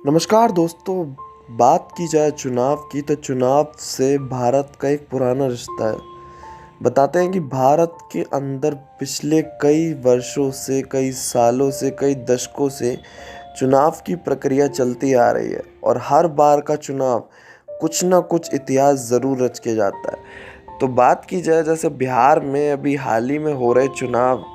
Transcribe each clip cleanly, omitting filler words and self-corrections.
नमस्कार दोस्तों। बात की जाए चुनाव की तो चुनाव से भारत का एक पुराना रिश्ता है। बताते हैं कि भारत के अंदर पिछले कई वर्षों से, कई सालों से, कई दशकों से चुनाव की प्रक्रिया चलती आ रही है और हर बार का चुनाव कुछ ना कुछ इतिहास ज़रूर रच के जाता है। तो बात की जाए जैसे बिहार में अभी हाल ही में हो रहे चुनाव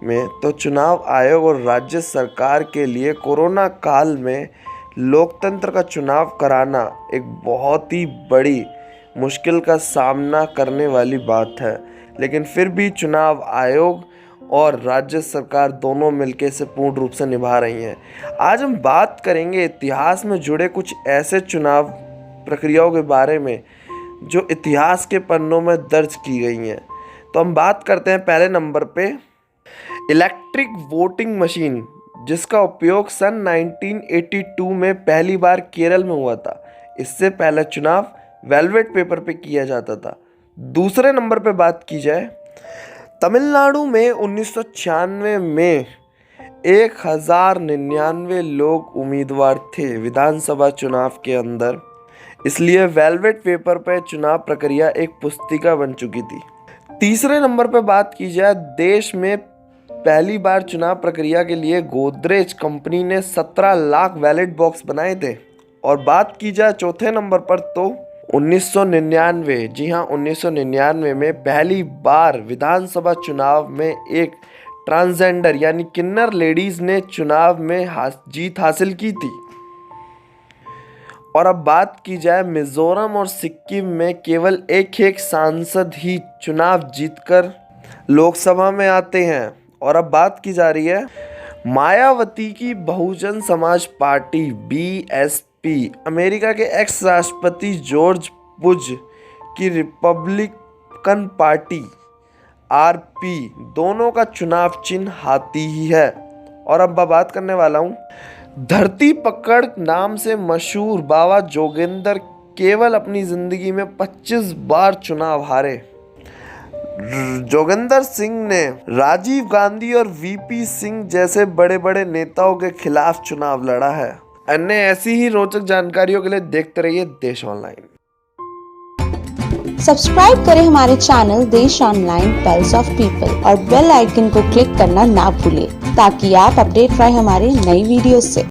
में, तो चुनाव आयोग और राज्य सरकार के लिए कोरोना काल में लोकतंत्र का चुनाव कराना एक बहुत ही बड़ी मुश्किल का सामना करने वाली बात है। लेकिन फिर भी चुनाव आयोग और राज्य सरकार दोनों मिलकर इसे पूर्ण रूप से निभा रही हैं। आज हम बात करेंगे इतिहास में जुड़े कुछ ऐसे चुनाव प्रक्रियाओं के बारे में जो इतिहास के पन्नों में दर्ज की गई हैं। तो हम बात करते हैं पहले नंबर पे इलेक्ट्रिक वोटिंग मशीन, जिसका उपयोग सन 1982 में पहली बार केरल में हुआ था। इससे पहले चुनाव वेलवेट पेपर पे किया जाता था। दूसरे नंबर पे बात की जाए, तमिलनाडु में 1996 में 1099 लोग उम्मीदवार थे विधानसभा चुनाव के अंदर। इसलिए वेलवेट पेपर पे चुनाव प्रक्रिया एक पुस्तिका बन चुकी थी। तीसरे नंबर पे बात की जाए, देश में पहली बार चुनाव प्रक्रिया के लिए गोदरेज कंपनी ने 17 लाख बैलेट बॉक्स बनाए थे। और बात की जाए चौथे नंबर पर तो 1999, जी हाँ 1999 में पहली बार विधानसभा चुनाव में एक ट्रांसजेंडर यानी किन्नर लेडीज ने चुनाव में जीत हासिल की थी। और अब बात की जाए मिजोरम और सिक्किम में केवल एक सांसद ही चुनाव जीतकर लोकसभा में आते हैं। और अब बात की जा रही है मायावती की Bahujan Samaj party BSP, America के एक्स राष्ट्रपति जॉर्ज बुश की रिपब्लिकन पार्टी आरपी, दोनों का चुनाव चिन्ह हाथी ही है। और अब मैं बात करने वाला हूँ धरती पकड़ नाम से मशहूर बाबा जोगिंदर केवल अपनी जिंदगी में 25 बार चुनाव हारे। जोगिंदर सिंह ने राजीव गांधी और वीपी सिंह जैसे बड़े बड़े नेताओं के खिलाफ चुनाव लड़ा है। अन्य ऐसी ही रोचक जानकारियों के लिए देखते रहिए देश ऑनलाइन। सब्सक्राइब करें हमारे चैनल देश ऑनलाइन पल्स ऑफ पीपल और बेल आइकन को क्लिक करना ना भूलें ताकि आप अपडेट रहे हमारे नई वीडियो से।